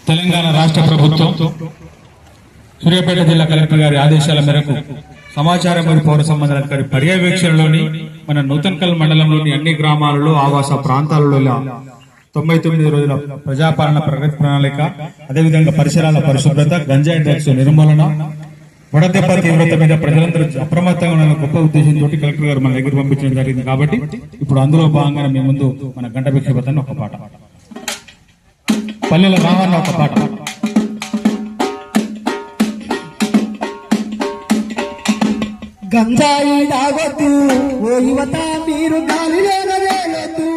తెలంగాణ రాష్ట్ర ప్రభుత్వం సూర్యాపేట జిల్లా కలెక్టర్ గారి ఆదేశాల మేరకు సమాచారం మరియు పౌర సంబంధాల అధికారి పర్యవేక్షణలోని మన నూతన్కల్ మండలంలోని అన్ని గ్రామాలలో ఆవాస ప్రాంతాలలో 99 రోజుల ప్రజాపాలన ప్రగతి ప్రణాళిక, అదేవిధంగా పరిసరాల పరిశుభ్రత, గంజాయి డ్రగ్స్ నిర్మూలన, వడదెబ్బ తీవ్రత మీద ప్రజలందరూ అప్రమత్తంగా ఉన్న గొప్ప ఉద్దేశంతో కలెక్టర్ గారు మన దగ్గర పంపించడం జరిగింది. కాబట్టి ఇప్పుడు అందులో భాగంగా మీ ముందు మన గంట భిక్షపతని ఒక పాట, పల్లెల రావన్న ఒక పాట. గంజాయి తాగొద్దు ఓ యువత, మీరు గాలిలో వేలొద్దు.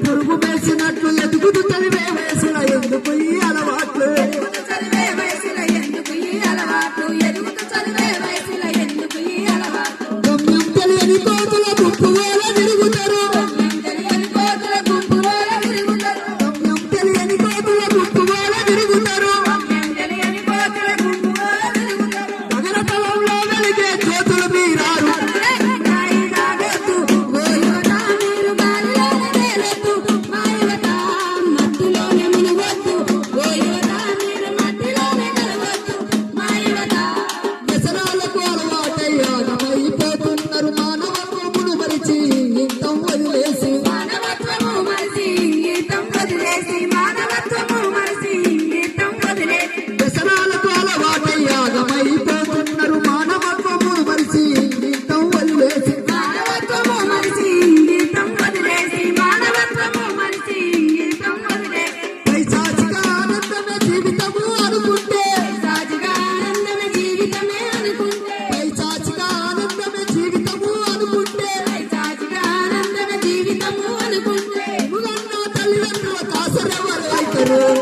పురుగు వేసినట్లు ఎదుగుతూ చదివే వయసుల ఎందుకు ఈ అలవాట్లు, చదివే వయసుల ఎందుకు ఈ అలవాట్లు, ఎదుగుతూ చదివే వయసుల ఎందుకు ఈ అలవాట్లు. గమ్యం తెలియని కోతుల గుంపు వేల తిరుగుతారు, గమ్యం తెలియని కోతుల గుంపు వేల తిరుగుతారు, గమ్యం తెలియని కోతుల గుంపు వేల తిరుగుతారు, గమ్యం తెలియని కోతుల గుంపు వేల తిరుగుతారు. నగర పొలంలో వెలిగే జ్యోతులు మీరారు. Thank you.